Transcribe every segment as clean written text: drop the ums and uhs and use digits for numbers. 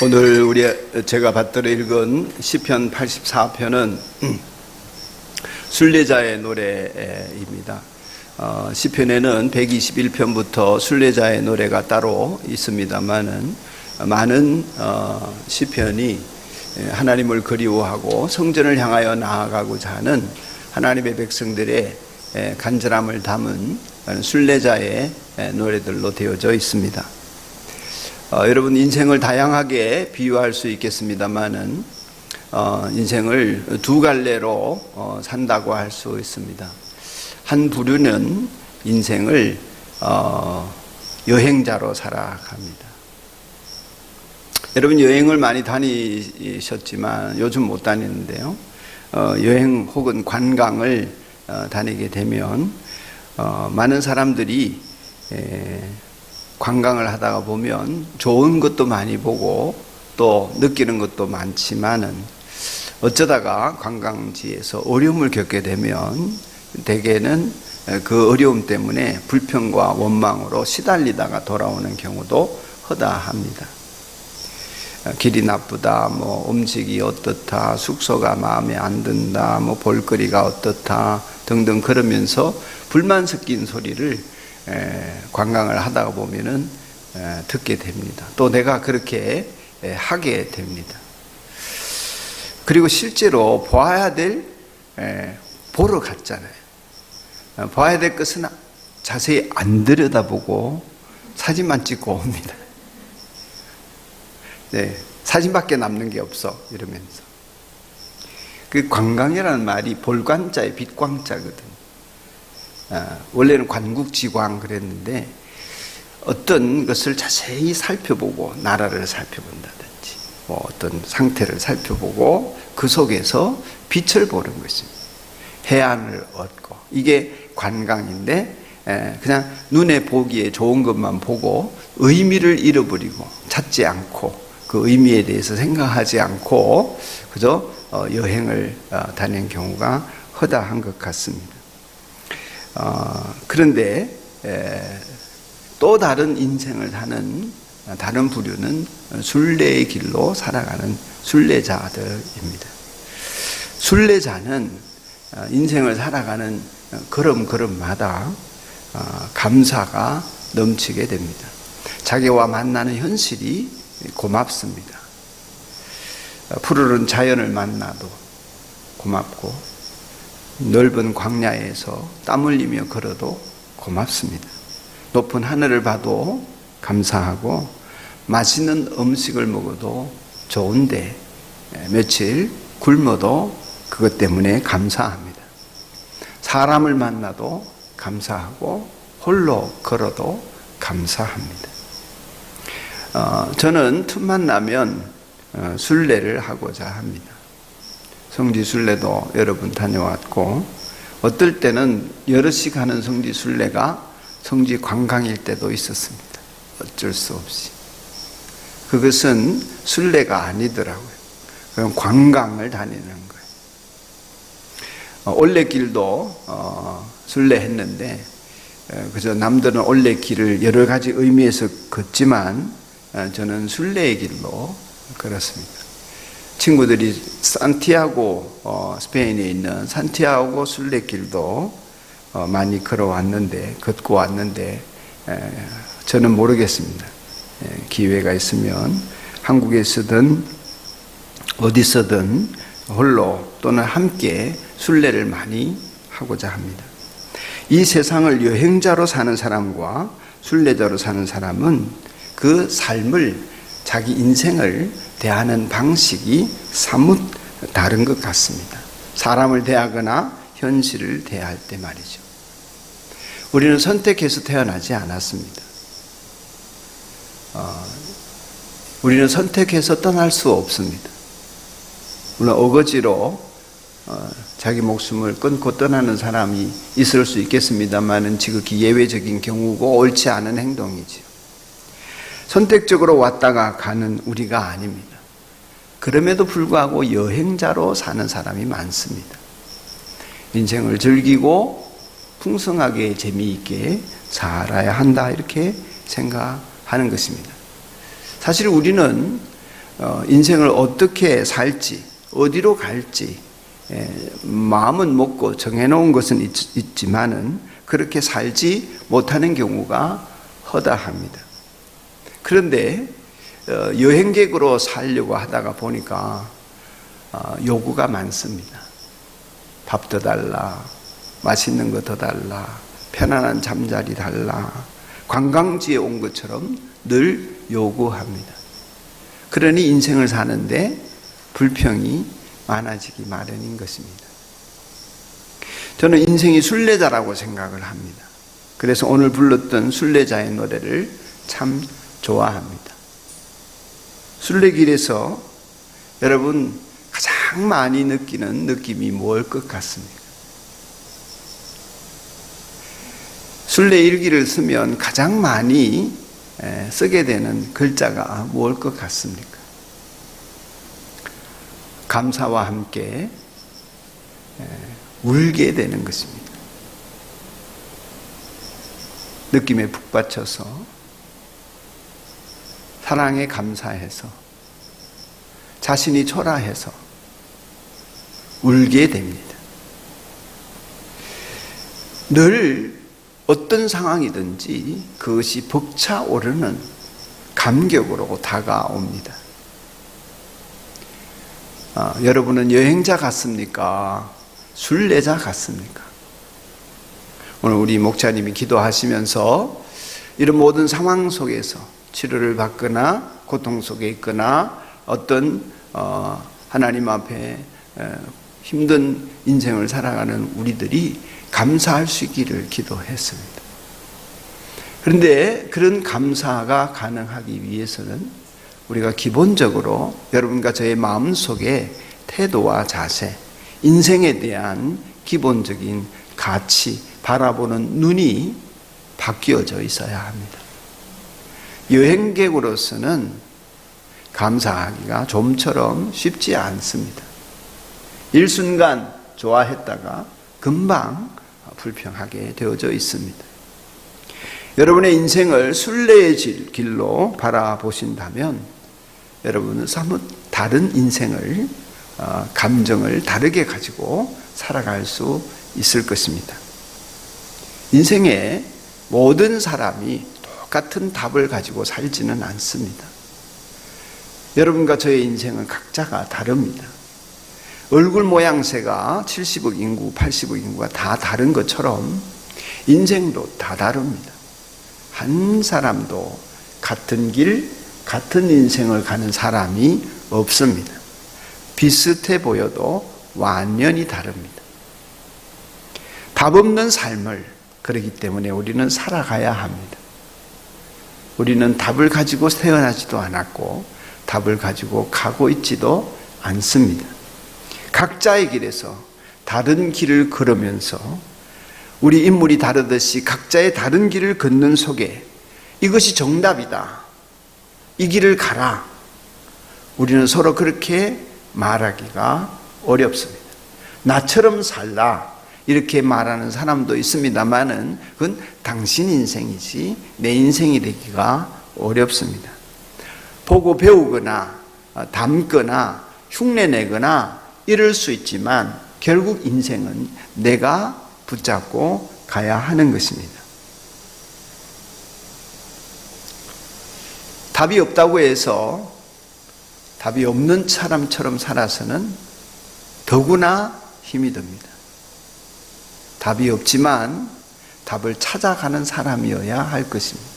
오늘 제가 받들어 읽은 시편 84편은 순례자의 노래입니다. 시편에는 121편부터 순례자의 노래가 따로 있습니다만은 많은 시편이 하나님을 그리워하고 성전을 향하여 나아가고자 하는 하나님의 백성들의 간절함을 담은 순례자의 노래들로 되어져 있습니다. 여러분, 인생을 다양하게 비유할 수 있겠습니다만은 인생을 두 갈래로 산다고 할 수 있습니다. 한 부류는 인생을 여행자로 살아갑니다. 여러분, 여행을 많이 다니셨지만 요즘 못 다니는데요. 여행 혹은 관광을 다니게 되면 많은 사람들이 관광을 하다가 보면 좋은 것도 많이 보고 또 느끼는 것도 많지만은 어쩌다가 관광지에서 어려움을 겪게 되면 대개는 그 어려움 때문에 불평과 원망으로 시달리다가 돌아오는 경우도 허다합니다. 길이 나쁘다, 음식이 어떻다, 숙소가 마음에 안 든다, 볼거리가 어떻다 등등 그러면서 불만 섞인 소리를 관광을 하다가 보면은 듣게 됩니다. 또 내가 그렇게 하게 됩니다. 그리고 실제로 보아야 될 보러 갔잖아요. 봐야 될 것은 자세히 안 들여다보고 사진만 찍고 옵니다. 사진밖에 남는 게 없어 이러면서. 그 관광이라는 말이 볼관자의 빛광자거든. 원래는 관국지광 그랬는데 어떤 것을 자세히 살펴보고 나라를 살펴본다든지 어떤 상태를 살펴보고 그 속에서 빛을 보는 것입니다. 해안을 얻고 이게 관광인데 그냥 눈에 보기에 좋은 것만 보고 의미를 잃어버리고 찾지 않고 그 의미에 대해서 생각하지 않고 그저 여행을 다니는 경우가 허다한 것 같습니다. 그런데 또 다른 인생을 사는 다른 부류는 순례의 길로 살아가는 순례자들입니다. 순례자는 인생을 살아가는 걸음걸음마다 감사가 넘치게 됩니다. 자기와 만나는 현실이 고맙습니다. 푸르른 자연을 만나도 고맙고 넓은 광야에서 땀 흘리며 걸어도 고맙습니다. 높은 하늘을 봐도 감사하고 맛있는 음식을 먹어도 좋은데 며칠 굶어도 그것 때문에 감사합니다. 사람을 만나도 감사하고 홀로 걸어도 감사합니다. 저는 틈만 나면 순례를 하고자 합니다. 성지 순례도 여러 번 다녀왔고 어떨 때는 여럿이 가는 성지 순례가 성지 관광일 때도 있었습니다. 어쩔 수 없이. 그것은 순례가 아니더라고요. 그냥 관광을 다니는 거예요. 올레길도 순례했는데 그저 남들은 올레길을 여러 가지 의미에서 걷지만 저는 순례의 길로 걸었습니다. 친구들이 산티아고 스페인에 있는 산티아고 순례길도 많이 걷고 왔는데 저는 모르겠습니다. 기회가 있으면 한국에서든 어디서든 홀로 또는 함께 순례를 많이 하고자 합니다. 이 세상을 여행자로 사는 사람과 순례자로 사는 사람은 그 삶을 자기 인생을 대하는 방식이 사뭇 다른 것 같습니다. 사람을 대하거나 현실을 대할 때 말이죠. 우리는 선택해서 태어나지 않았습니다. 우리는 선택해서 떠날 수 없습니다. 물론 어거지로 자기 목숨을 끊고 떠나는 사람이 있을 수 있겠습니다만은 지극히 예외적인 경우고 옳지 않은 행동이죠. 선택적으로 왔다가 가는 우리가 아닙니다. 그럼에도 불구하고 여행자로 사는 사람이 많습니다. 인생을 즐기고 풍성하게 재미있게 살아야 한다 이렇게 생각하는 것입니다. 사실 우리는 인생을 어떻게 살지, 어디로 갈지 마음은 먹고 정해놓은 것은 있지만은 그렇게 살지 못하는 경우가 허다합니다. 그런데 여행객으로 살려고 하다가 보니까 요구가 많습니다. 밥 더 달라, 맛있는 거 더 달라, 편안한 잠자리 달라, 관광지에 온 것처럼 늘 요구합니다. 그러니 인생을 사는데 불평이 많아지기 마련인 것입니다. 저는 인생이 순례자라고 생각을 합니다. 그래서 오늘 불렀던 순례자의 노래를 참 좋아합니다. 순례길에서 여러분 가장 많이 느끼는 느낌이 뭘 것 같습니까? 순례 일기를 쓰면 가장 많이 쓰게 되는 글자가 뭘 것 같습니까? 감사와 함께 울게 되는 것입니다. 느낌에 푹 받쳐서 사랑에 감사해서 자신이 초라해서 울게 됩니다. 늘 어떤 상황이든지 그것이 벅차오르는 감격으로 다가옵니다. 여러분은 여행자 같습니까? 순례자 같습니까? 오늘 우리 목사님이 기도하시면서 이런 모든 상황 속에서 치료를 받거나 고통 속에 있거나 어떤 하나님 앞에 힘든 인생을 살아가는 우리들이 감사할 수 있기를 기도했습니다. 그런데 그런 감사가 가능하기 위해서는 우리가 기본적으로 여러분과 저의 마음속에 태도와 자세, 인생에 대한 기본적인 가치, 바라보는 눈이 바뀌어져 있어야 합니다. 여행객으로서는 감사하기가 좀처럼 쉽지 않습니다. 일순간 좋아했다가 금방 불평하게 되어져 있습니다. 여러분의 인생을 순례의 길로 바라보신다면 여러분은 사뭇 다른 인생을 감정을 다르게 가지고 살아갈 수 있을 것입니다. 인생에 모든 사람이 똑같은 답을 가지고 살지는 않습니다. 여러분과 저의 인생은 각자가 다릅니다. 얼굴 모양새가 70억 인구, 80억 인구가 다 다른 것처럼 인생도 다 다릅니다. 한 사람도 같은 길, 같은 인생을 가는 사람이 없습니다. 비슷해 보여도 완전히 다릅니다. 답 없는 삶을 그렇기 때문에 우리는 살아가야 합니다. 우리는 답을 가지고 태어나지도 않았고 답을 가지고 가고 있지도 않습니다. 각자의 길에서 다른 길을 걸으면서 우리 인물이 다르듯이 각자의 다른 길을 걷는 속에 이것이 정답이다, 이 길을 가라, 우리는 서로 그렇게 말하기가 어렵습니다. 나처럼 살라 이렇게 말하는 사람도 있습니다만은 그건 당신 인생이지 내 인생이 되기가 어렵습니다. 보고 배우거나 닮거나 흉내내거나 이럴 수 있지만 결국 인생은 내가 붙잡고 가야 하는 것입니다. 답이 없다고 해서 답이 없는 사람처럼 살아서는 더구나 힘이 듭니다. 답이 없지만 답을 찾아가는 사람이어야 할 것입니다.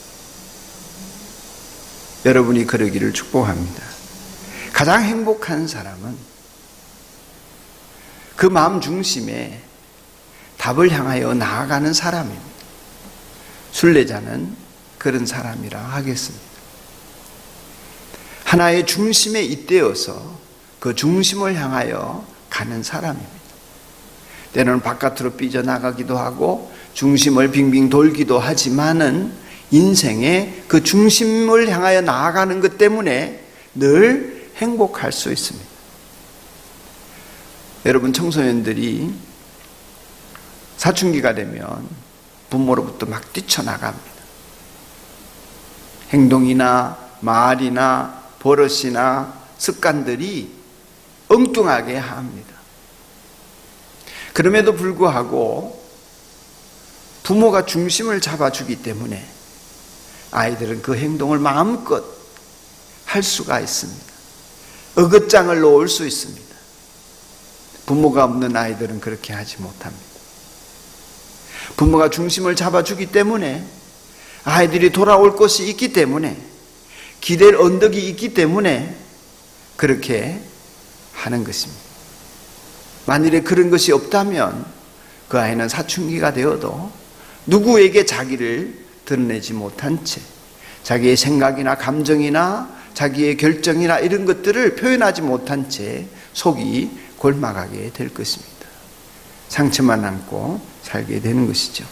여러분이 그러기를 축복합니다. 가장 행복한 사람은 그 마음 중심에 답을 향하여 나아가는 사람입니다. 순례자는 그런 사람이라 하겠습니다. 하나의 중심에 잇대어서 그 중심을 향하여 가는 사람입니다. 때로는 바깥으로 삐져나가기도 하고 중심을 빙빙 돌기도 하지만은 인생의 그 중심을 향하여 나아가는 것 때문에 늘 행복할 수 있습니다. 여러분, 청소년들이 사춘기가 되면 부모로부터 막 뛰쳐나갑니다. 행동이나 말이나 버릇이나 습관들이 엉뚱하게 합니다. 그럼에도 불구하고 부모가 중심을 잡아주기 때문에 아이들은 그 행동을 마음껏 할 수가 있습니다. 어긋장을 놓을 수 있습니다. 부모가 없는 아이들은 그렇게 하지 못합니다. 부모가 중심을 잡아주기 때문에 아이들이 돌아올 것이 있기 때문에 기댈 언덕이 있기 때문에 그렇게 하는 것입니다. 만일에 그런 것이 없다면 그 아이는 사춘기가 되어도 누구에게 자기를 드러내지 못한 채 자기의 생각이나 감정이나 자기의 결정이나 이런 것들을 표현하지 못한 채 속이 골마가게 될 것입니다. 상처만 안고 살게 되는 것이죠.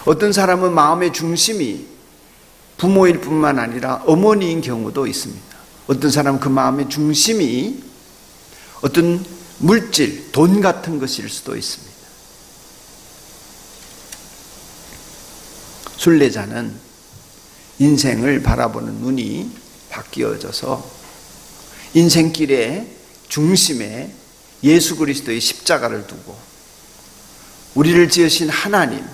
어떤 사람은 마음의 중심이 부모일 뿐만 아니라 어머니인 경우도 있습니다. 어떤 사람은 그 마음의 중심이 어떤 물질, 돈 같은 것일 수도 있습니다. 순례자는 인생을 바라보는 눈이 바뀌어져서 인생길의 중심에 예수 그리스도의 십자가를 두고 우리를 지으신 하나님,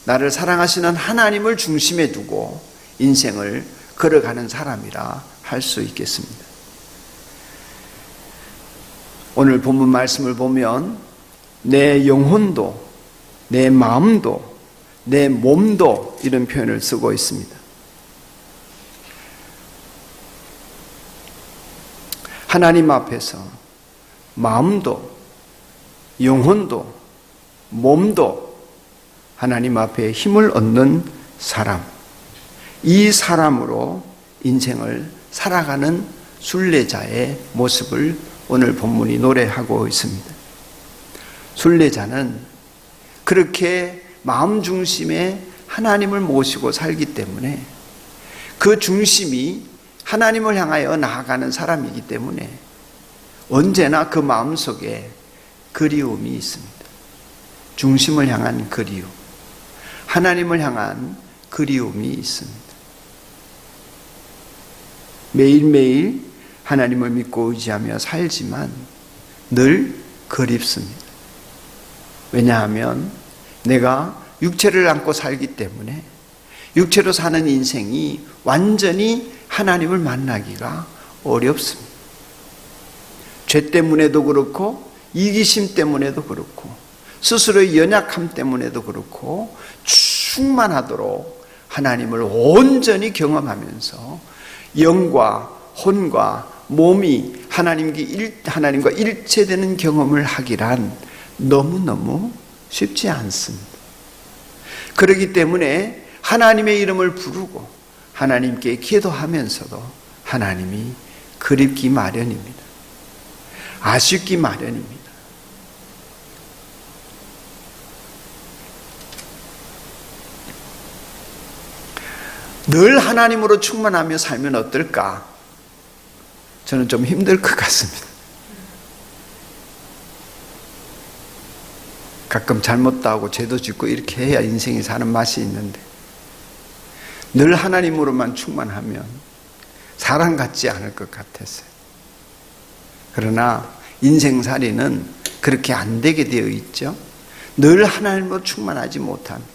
나를 사랑하시는 하나님을 중심에 두고 인생을 걸어가는 사람이라 할 수 있겠습니다. 오늘 본문 말씀을 보면 내 영혼도, 내 마음도, 내 몸도 이런 표현을 쓰고 있습니다. 하나님 앞에서 마음도, 영혼도, 몸도 하나님 앞에 힘을 얻는 사람, 이 사람으로 인생을 살아가는 순례자의 모습을 오늘 본문이 노래하고 있습니다. 순례자는 그렇게 마음 중심에 하나님을 모시고 살기 때문에 그 중심이 하나님을 향하여 나아가는 사람이기 때문에 언제나 그 마음속에 그리움이 있습니다. 중심을 향한 그리움, 하나님을 향한 그리움이 있습니다. 매일매일 하나님을 믿고 의지하며 살지만 늘 그립습니다. 왜냐하면 내가 육체를 안고 살기 때문에 육체로 사는 인생이 완전히 하나님을 만나기가 어렵습니다. 죄 때문에도 그렇고 이기심 때문에도 그렇고 스스로의 연약함 때문에도 그렇고 충만하도록 하나님을 온전히 경험하면서 영과 혼과 몸이 하나님과 일체되는 경험을 하기란 너무너무 쉽지 않습니다. 그렇기 때문에 하나님의 이름을 부르고 하나님께 기도하면서도 하나님이 그립기 마련입니다. 아쉽기 마련입니다. 늘 하나님으로 충만하며 살면 어떨까? 저는 좀 힘들 것 같습니다. 가끔 잘못도 하고 죄도 짓고 이렇게 해야 인생이 사는 맛이 있는데 늘 하나님으로만 충만하면 사람 같지 않을 것 같았어요. 그러나 인생살이는 그렇게 안 되게 되어 있죠. 늘 하나님으로 충만하지 못합니다.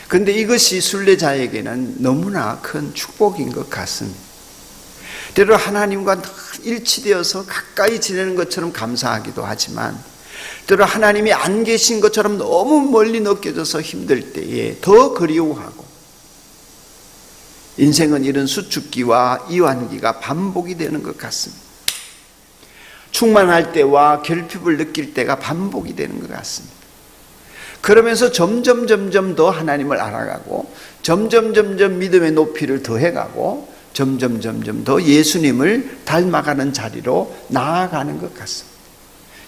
그런데 이것이 순례자에게는 너무나 큰 축복인 것 같습니다. 때로 하나님과 일치되어서 가까이 지내는 것처럼 감사하기도 하지만 때로 하나님이 안 계신 것처럼 너무 멀리 느껴져서 힘들 때에 더 그리워하고 인생은 이런 수축기와 이완기가 반복이 되는 것 같습니다. 충만할 때와 결핍을 느낄 때가 반복이 되는 것 같습니다. 그러면서 점점 더 하나님을 알아가고 점점 믿음의 높이를 더해가고 점점 더 예수님을 닮아가는 자리로 나아가는 것 같습니다.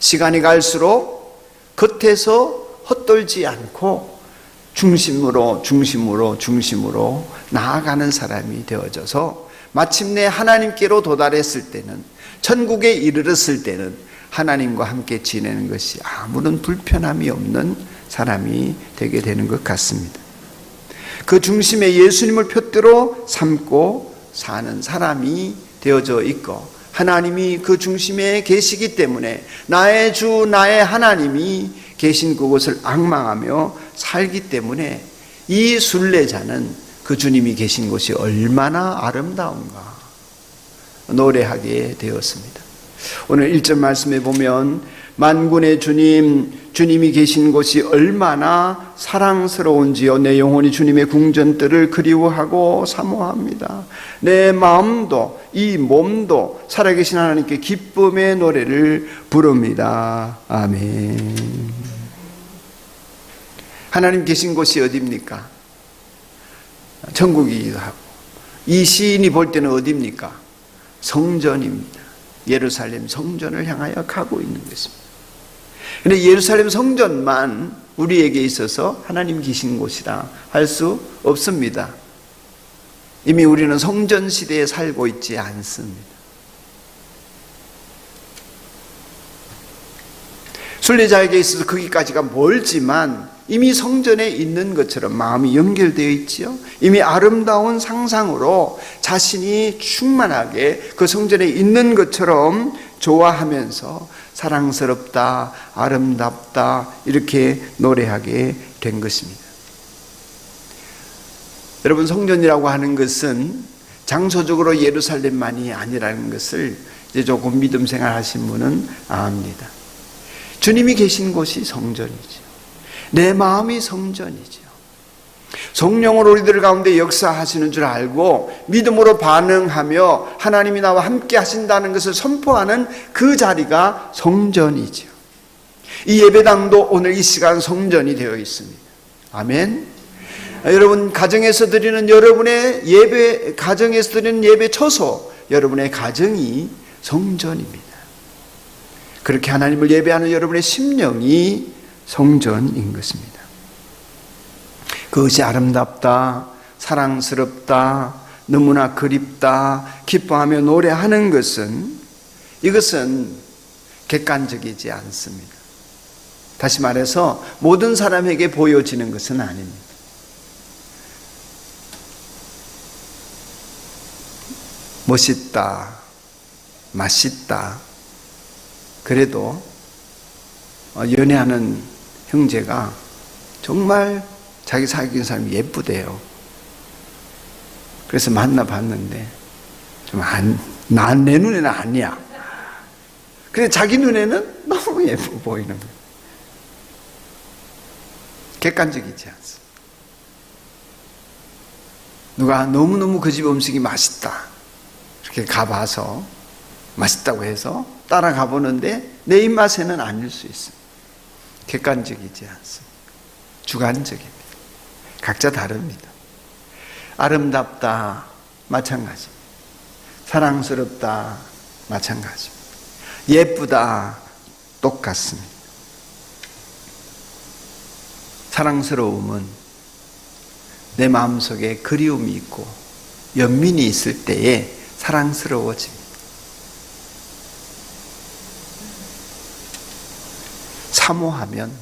시간이 갈수록 겉에서 헛돌지 않고 중심으로 나아가는 사람이 되어져서 마침내 하나님께로 도달했을 때는, 천국에 이르렀을 때는 하나님과 함께 지내는 것이 아무런 불편함이 없는 사람이 되게 되는 것 같습니다. 그 중심에 예수님을 표대로 삼고 사는 사람이 되어져 있고 하나님이 그 중심에 계시기 때문에 나의 주 나의 하나님이 계신 그곳을 앙망하며 살기 때문에 이 순례자는 그 주님이 계신 곳이 얼마나 아름다운가 노래하게 되었습니다. 오늘 1절 말씀에 보면 만군의 주님, 주님이 계신 곳이 얼마나 사랑스러운지요. 내 영혼이 주님의 궁전들을 그리워하고 사모합니다. 내 마음도 이 몸도 살아계신 하나님께 기쁨의 노래를 부릅니다. 아멘. 하나님 계신 곳이 어디입니까? 천국이기도 하고, 이 시인이 볼 때는 어디입니까? 성전입니다. 예루살렘 성전을 향하여 가고 있는 것입니다. 그런데 예루살렘 성전만 우리에게 있어서 하나님 계신 곳이라 할 수 없습니다. 이미 우리는 성전 시대에 살고 있지 않습니다. 순례자에게 있어서 거기까지가 멀지만 이미 성전에 있는 것처럼 마음이 연결되어 있지요. 이미 아름다운 상상으로 자신이 충만하게 그 성전에 있는 것처럼 좋아하면서 사랑스럽다, 아름답다 이렇게 노래하게 된 것입니다. 여러분, 성전이라고 하는 것은 장소적으로 예루살렘만이 아니라는 것을 이제 조금 믿음 생활하신 분은 압니다. 주님이 계신 곳이 성전이죠. 내 마음이 성전이죠. 성령으로 우리들 가운데 역사하시는 줄 알고 믿음으로 반응하며 하나님이 나와 함께 하신다는 것을 선포하는 그 자리가 성전이죠. 이 예배당도 오늘 이 시간 성전이 되어 있습니다. 아멘. 여러분, 가정에서 드리는 여러분의 예배, 가정에서 드리는 예배 처소, 여러분의 가정이 성전입니다. 그렇게 하나님을 예배하는 여러분의 심령이 성전인 것입니다. 그것이 아름답다, 사랑스럽다, 너무나 그립다, 기뻐하며 노래하는 것은 이것은 객관적이지 않습니다. 다시 말해서 모든 사람에게 보여지는 것은 아닙니다. 멋있다, 맛있다, 그래도 연애하는 형제가 정말 자기 사귀는 사람이 예쁘대요. 그래서 만나봤는데 내 눈에는 아니야. 그래 자기 눈에는 너무 예뻐 보이는 거예요. 객관적이지 않습니다. 누가 너무너무 그 집 음식이 맛있다 이렇게 가봐서 맛있다고 해서 따라가 보는데 내 입맛에는 아닐 수 있습니다. 객관적이지 않습니다. 주관적입니다. 각자 다릅니다. 아름답다 마찬가지입니다. 사랑스럽다 마찬가지입니다. 예쁘다 똑같습니다. 사랑스러움은 내 마음속에 그리움이 있고 연민이 있을 때에 사랑스러워집니다. 사모하면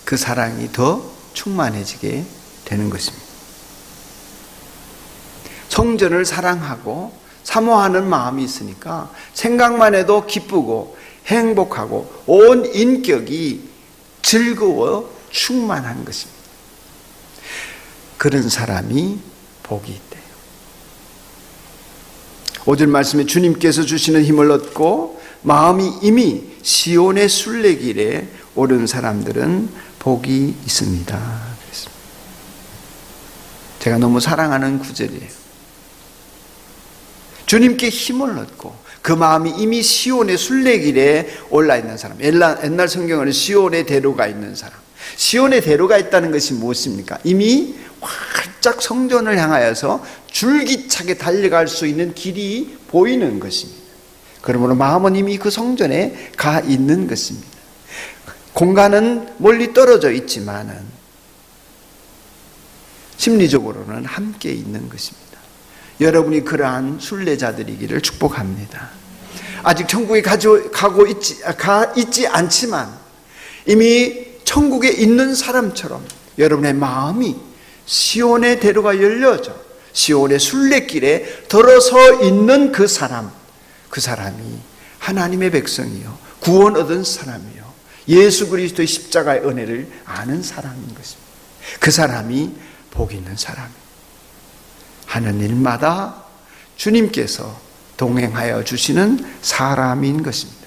그 사랑이 더 충만해지게 되는 것입니다. 성전을 사랑하고 사모하는 마음이 있으니까 생각만 해도 기쁘고 행복하고 온 인격이 즐거워 충만한 것입니다. 그런 사람이 복이 있대요. 5절 말씀에 주님께서 주시는 힘을 얻고 마음이 이미 시온의 순례길에 오른 사람들은 복이 있습니다. 그랬습니다. 제가 너무 사랑하는 구절이에요. 주님께 힘을 얻고 그 마음이 이미 시온의 순례길에 올라 있는 사람. 옛날 성경에는 시온의 대로가 있는 사람. 시온의 대로가 있다는 것이 무엇입니까? 이미 활짝 성전을 향하여서 줄기차게 달려갈 수 있는 길이 보이는 것입니다. 그러므로 마음은 이미 그 성전에 가 있는 것입니다. 공간은 멀리 떨어져 있지만은 심리적으로는 함께 있는 것입니다. 여러분이 그러한 순례자들이기를 축복합니다. 아직 천국에 가고 있지 않지만 이미 천국에 있는 사람처럼 여러분의 마음이 시온의 대로가 열려져 시온의 순례길에 들어서 있는 그 사람이 하나님의 백성이요, 구원 얻은 사람이요, 예수 그리스도의 십자가의 은혜를 아는 사람인 것입니다. 그 사람이 복 있는 사람이에요. 하는 일마다 주님께서 동행하여 주시는 사람인 것입니다.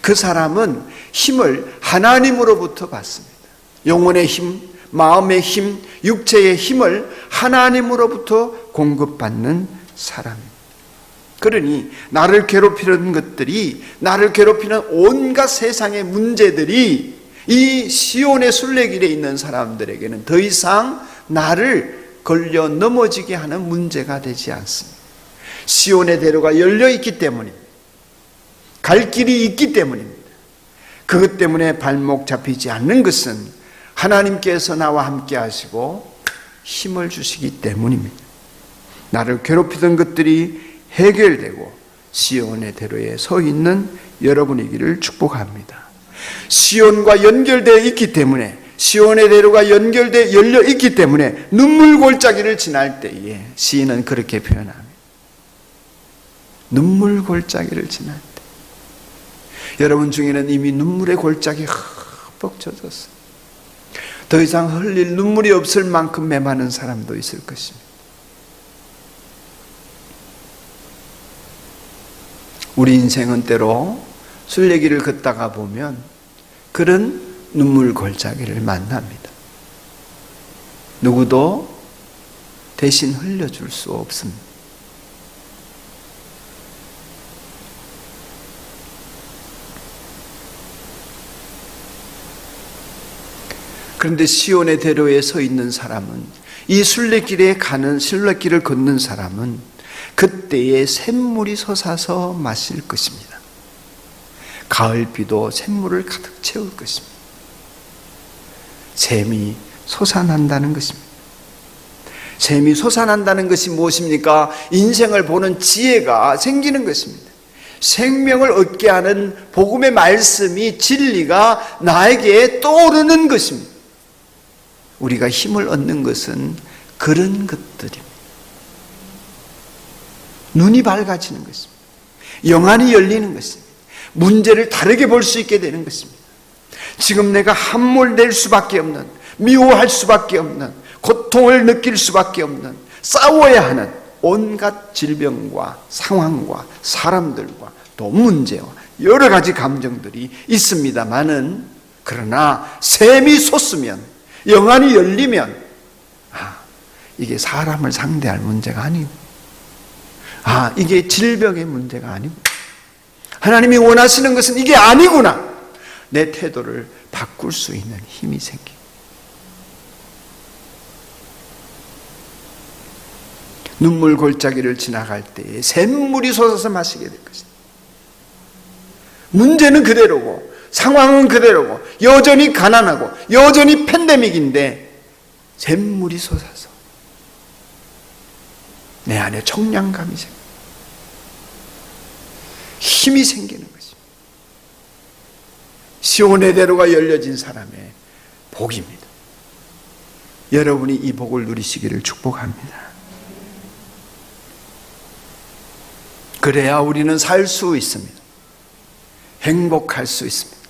그 사람은 힘을 하나님으로부터 받습니다. 영혼의 힘, 마음의 힘, 육체의 힘을 하나님으로부터 공급받는 사람입니다. 그러니 나를 괴롭히는 것들이, 나를 괴롭히는 온갖 세상의 문제들이 이 시온의 순례길에 있는 사람들에게는 더 이상 나를 걸려 넘어지게 하는 문제가 되지 않습니다. 시온의 대로가 열려 있기 때문입니다. 갈 길이 있기 때문입니다. 그것 때문에 발목 잡히지 않는 것은 하나님께서 나와 함께 하시고 힘을 주시기 때문입니다. 나를 괴롭히던 것들이 해결되고 시온의 대로에 서 있는 여러분이기를 축복합니다. 시온과 연결되어 있기 때문에, 시온의 대로가 연결되어 열려 있기 때문에 눈물 골짜기를 지날 때에 시인은 그렇게 표현합니다. 눈물 골짜기를 지날 때, 여러분 중에는 이미 눈물의 골짜기 흠뻑 젖었어요. 더 이상 흘릴 눈물이 없을 만큼 메마른 사람도 있을 것입니다. 우리 인생은 때로 순례길을 걷다가 보면 그런 눈물 골짜기를 만납니다. 누구도 대신 흘려줄 수 없습니다. 그런데 시온의 대로에 서 있는 사람은, 이 순례길에 가는, 순례길을 걷는 사람은 그때에 샘물이 솟아서 마실 것입니다. 가을비도 샘물을 가득 채울 것입니다. 샘이 솟아난다는 것입니다. 샘이 솟아난다는 것이 무엇입니까? 인생을 보는 지혜가 생기는 것입니다. 생명을 얻게 하는 복음의 말씀이, 진리가 나에게 떠오르는 것입니다. 우리가 힘을 얻는 것은 그런 것들입니다. 눈이 밝아지는 것입니다. 영안이 열리는 것입니다. 문제를 다르게 볼 수 있게 되는 것입니다. 지금 내가 함몰될 수밖에 없는, 미워할 수밖에 없는, 고통을 느낄 수밖에 없는, 싸워야 하는 온갖 질병과 상황과 사람들과 또 문제와 여러 가지 감정들이 있습니다마는, 그러나 샘이 솟으면, 영안이 열리면, 이게 사람을 상대할 문제가 아니고, 이게 질병의 문제가 아니고, 하나님이 원하시는 것은 이게 아니구나, 내 태도를 바꿀 수 있는 힘이 생깁니다. 눈물 골짜기를 지나갈 때에 샘물이 솟아서 마시게 될 것이다. 문제는 그대로고, 상황은 그대로고, 여전히 가난하고, 여전히 팬데믹인데 샘물이 솟아서 내 안에 청량감이 생깁니다. 힘이 생기는 것입니다. 시온의 대로가 열려진 사람의 복입니다. 여러분이 이 복을 누리시기를 축복합니다. 그래야 우리는 살 수 있습니다. 행복할 수 있습니다.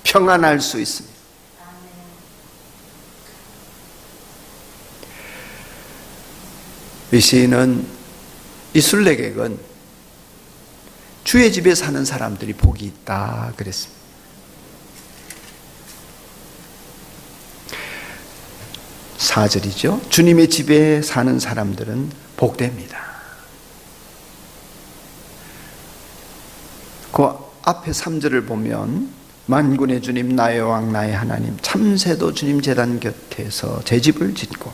평안할 수 있습니다. 이 시인은, 이 순례객은 주의 집에 사는 사람들이 복이 있다 그랬습니다. 사절이죠. 주님의 집에 사는 사람들은 복됩니다. 그 앞에 3절을 보면, 만군의 주님 나의 왕 나의 하나님, 참새도 주님 제단 곁에서 제 집을 짓고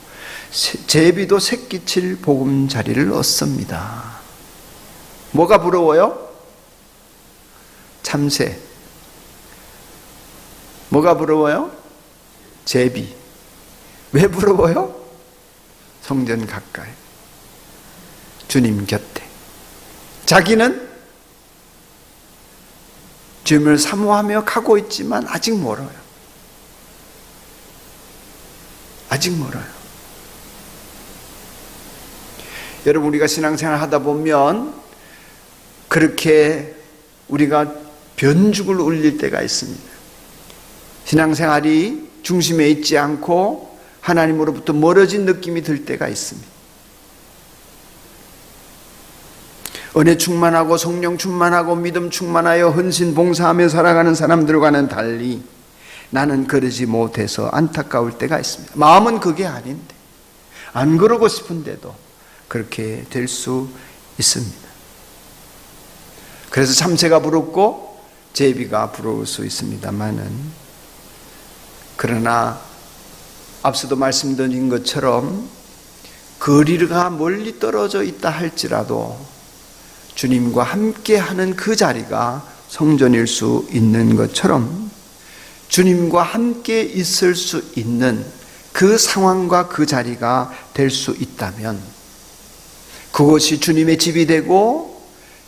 제비도 새끼칠 보금자리를 얻습니다. 뭐가 부러워요? 참새. 뭐가 부러워요? 제비. 왜 부러워요? 성전 가까이, 주님 곁에. 자기는 주님을 사모하며 가고 있지만 아직 멀어요. 아직 멀어요. 여러분, 우리가 신앙생활 하다 보면 그렇게 우리가 변죽을 울릴 때가 있습니다. 신앙생활이 중심에 있지 않고 하나님으로부터 멀어진 느낌이 들 때가 있습니다. 은혜 충만하고 성령 충만하고 믿음 충만하여 헌신 봉사하며 살아가는 사람들과는 달리 나는 그러지 못해서 안타까울 때가 있습니다. 마음은 그게 아닌데, 안 그러고 싶은데도 그렇게 될 수 있습니다. 그래서 참새가 부럽고 제비가 부러울 수 있습니다만은, 그러나 앞서도 말씀드린 것처럼 거리가 멀리 떨어져 있다 할지라도 주님과 함께하는 그 자리가 성전일 수 있는 것처럼 주님과 함께 있을 수 있는 그 상황과 그 자리가 될 수 있다면 그것이 주님의 집이 되고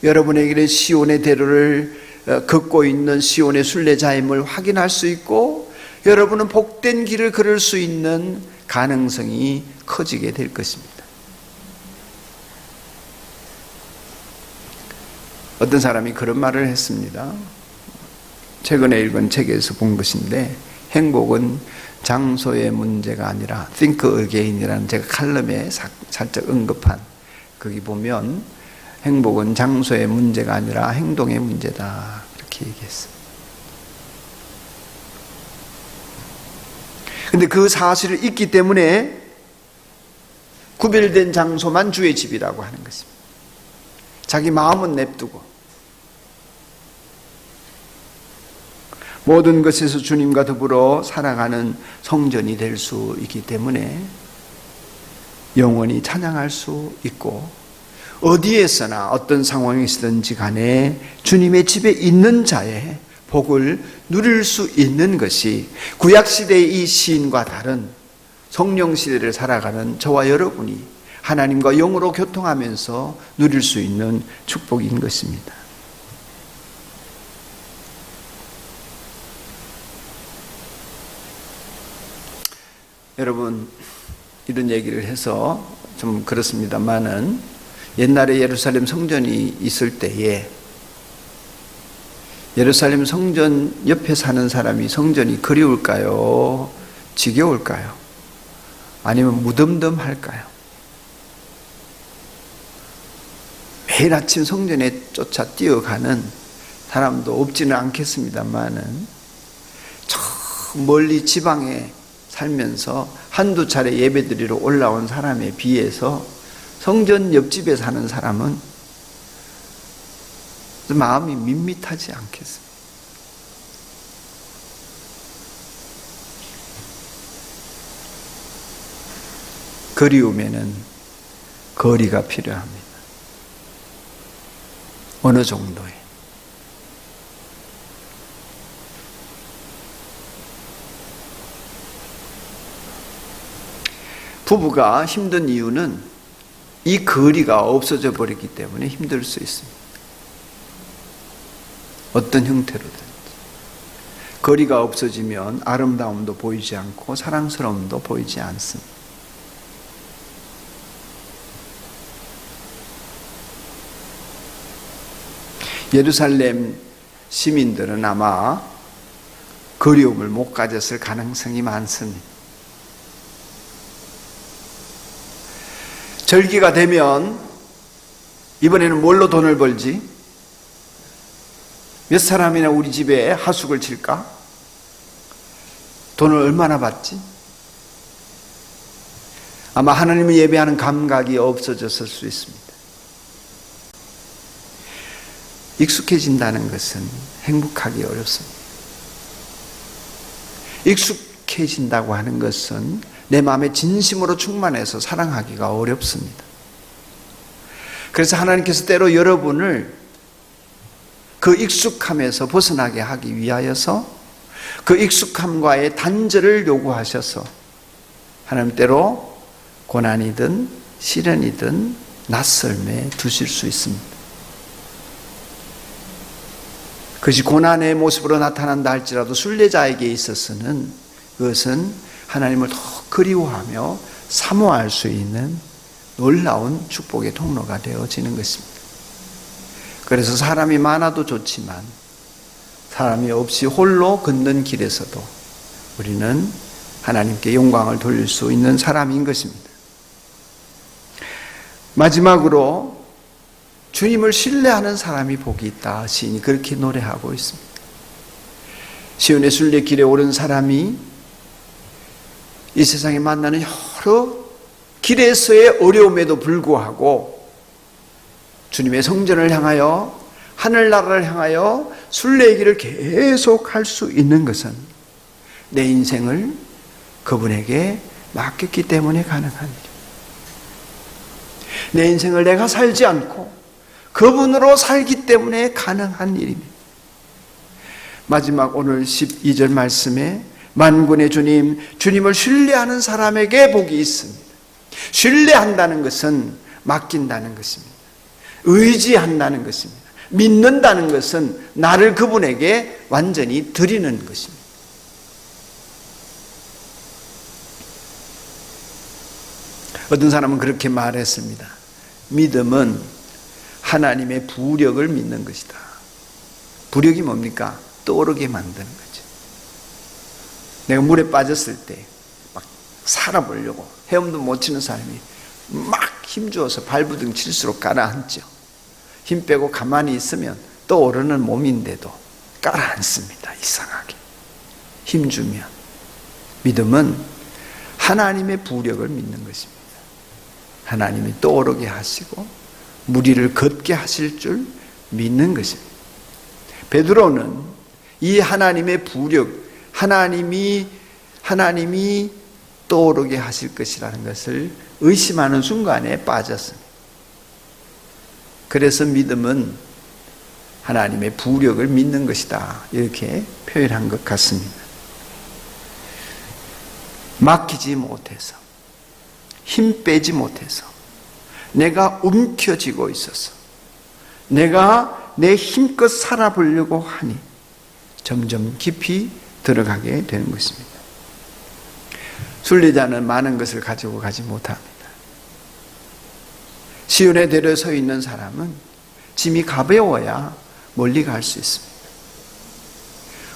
여러분에게는 시온의 대로를 걷고 있는 시온의 순례자임을 확인할 수 있고 여러분은 복된 길을 걸을 수 있는 가능성이 커지게 될 것입니다. 어떤 사람이 그런 말을 했습니다. 최근에 읽은 책에서 본 것인데, 행복은 장소의 문제가 아니라 Think Again이라는 제가 칼럼에 살짝 언급한, 거기 보면 행복은 장소의 문제가 아니라 행동의 문제다, 그렇게 얘기했어요. 근데 그 사실을 잊기 때문에 구별된 장소만 주의 집이라고 하는 것입니다. 자기 마음은 냅두고 모든 것에서 주님과 더불어 살아가는 성전이 될 수 있기 때문에 영원히 찬양할 수 있고 어디에서나 어떤 상황이든지 간에 주님의 집에 있는 자의 복을 누릴 수 있는 것이 구약시대의 이 시인과 다른 성령시대를 살아가는 저와 여러분이 하나님과 영으로 교통하면서 누릴 수 있는 축복인 것입니다. 여러분, 이런 얘기를 해서 좀 그렇습니다만은 옛날에 예루살렘 성전이 있을 때에 예루살렘 성전 옆에 사는 사람이 성전이 그리울까요? 지겨울까요? 아니면 무덤덤할까요? 매일 아침 성전에 쫓아 뛰어가는 사람도 없지는 않겠습니다만은 저 멀리 지방에 살면서 한두 차례 예배드리러 올라온 사람에 비해서 성전 옆집에 사는 사람은 마음이 밋밋하지 않겠습니까? 그리우면은 거리가 필요합니다. 어느 정도에. 부부가 힘든 이유는 이 거리가 없어져 버렸기 때문에 힘들 수 있습니다. 어떤 형태로든지. 거리가 없어지면 아름다움도 보이지 않고 사랑스러움도 보이지 않습니다. 예루살렘 시민들은 아마 그리움을 못 가졌을 가능성이 많습니다. 절기가 되면 이번에는 뭘로 돈을 벌지? 몇 사람이나 우리 집에 하숙을 칠까? 돈을 얼마나 받지? 아마 하나님을 예배하는 감각이 없어졌을 수 있습니다. 익숙해진다는 것은 행복하기 어렵습니다. 익숙해진다고 하는 것은 내 마음에 진심으로 충만해서 사랑하기가 어렵습니다. 그래서 하나님께서 때로 여러분을 그 익숙함에서 벗어나게 하기 위하여서 그 익숙함과의 단절을 요구하셔서 하나님 때로 고난이든 시련이든 낯설매 두실 수 있습니다. 그것이 고난의 모습으로 나타난다 할지라도 순례자에게 있어서는 그것은 하나님을 더 그리워하며 사모할 수 있는 놀라운 축복의 통로가 되어지는 것입니다. 그래서 사람이 많아도 좋지만 사람이 없이 홀로 걷는 길에서도 우리는 하나님께 영광을 돌릴 수 있는 사람인 것입니다. 마지막으로 주님을 신뢰하는 사람이 복이 있다. 시인이 그렇게 노래하고 있습니다. 시온의 순례길에 오른 사람이 이 세상에 만나는 여러 길에서의 어려움에도 불구하고 주님의 성전을 향하여 하늘나라를 향하여 순례의 길을 계속 할 수 있는 것은 내 인생을 그분에게 맡겼기 때문에 가능한 일입니다. 내 인생을 내가 살지 않고 그분으로 살기 때문에 가능한 일입니다. 마지막 오늘 12절 말씀에 만군의 주님, 주님을 신뢰하는 사람에게 복이 있습니다. 신뢰한다는 것은 맡긴다는 것입니다. 의지한다는 것입니다. 믿는다는 것은 나를 그분에게 완전히 드리는 것입니다. 어떤 사람은 그렇게 말했습니다. 믿음은 하나님의 부력을 믿는 것이다. 부력이 뭡니까? 떠오르게 만드는 거죠. 내가 물에 빠졌을 때 막 살아보려고 헤엄도 못 치는 사람이 막 힘주어서 발부둥 칠수록 가라앉죠. 힘 빼고 가만히 있으면 떠오르는 몸인데도 가라앉습니다. 이상하게. 힘주면. 믿음은 하나님의 부력을 믿는 것입니다. 하나님이 떠오르게 하시고 무리를 걷게 하실 줄 믿는 것입니다. 베드로는 이 하나님의 부력, 하나님이 떠오르게 하실 것이라는 것을 의심하는 순간에 빠졌습니다. 그래서 믿음은 하나님의 부력을 믿는 것이다. 이렇게 표현한 것 같습니다. 맡기지 못해서, 힘 빼지 못해서, 내가 움켜쥐고 있어서, 내가 내 힘껏 살아보려고 하니 점점 깊이 들어가게 되는 것입니다. 순례자는 많은 것을 가지고 가지 못합니다. 시온의 대로에 서 있는 사람은 짐이 가벼워야 멀리 갈 수 있습니다.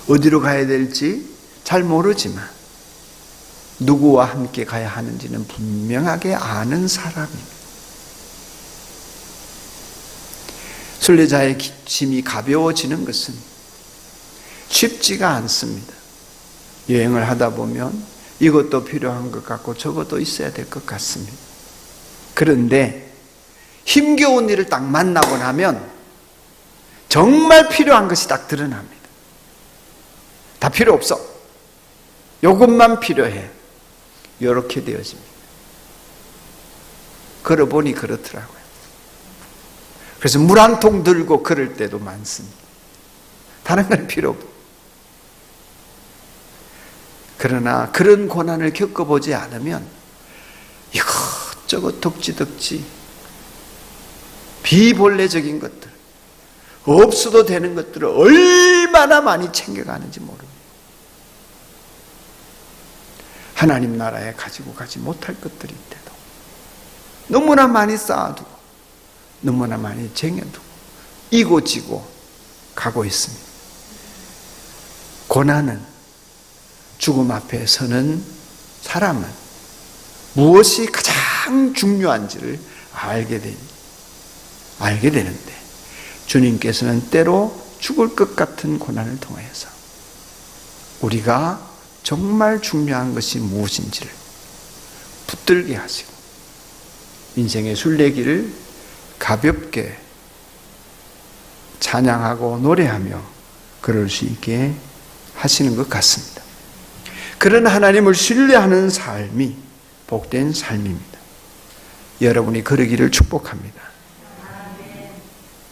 어디로 가야 될지 잘 모르지만 누구와 함께 가야 하는지는 분명하게 아는 사람입니다. 순례자의 짐이 가벼워지는 것은 쉽지가 않습니다. 여행을 하다 보면 이것도 필요한 것 같고 저것도 있어야 될 것 같습니다. 그런데 힘겨운 일을 딱 만나고 나면 정말 필요한 것이 딱 드러납니다. 다 필요 없어. 이것만 필요해. 이렇게 되어집니다. 걸어보니 그렇더라고요. 그래서 물 한 통 들고 걸을 때도 많습니다. 다른 건 필요 없고. 그러나 그런 고난을 겪어보지 않으면 이것저것 덕지덕지 비본래적인 것들, 없어도 되는 것들을 얼마나 많이 챙겨가는지 모릅니다. 하나님 나라에 가지고 가지 못할 것들인데도 너무나 많이 쌓아두고 너무나 많이 쟁여두고 이고지고 가고 있습니다. 고난은 죽음 앞에 서는 사람은 무엇이 가장 중요한지를 알게 되는데 주님께서는 때로 죽을 것 같은 고난을 통해서 우리가 정말 중요한 것이 무엇인지를 붙들게 하시고 인생의 순례길을 가볍게 찬양하고 노래하며 그럴 수 있게 하시는 것 같습니다. 그런 하나님을 신뢰하는 삶이 복된 삶입니다. 여러분이 그러기를 축복합니다.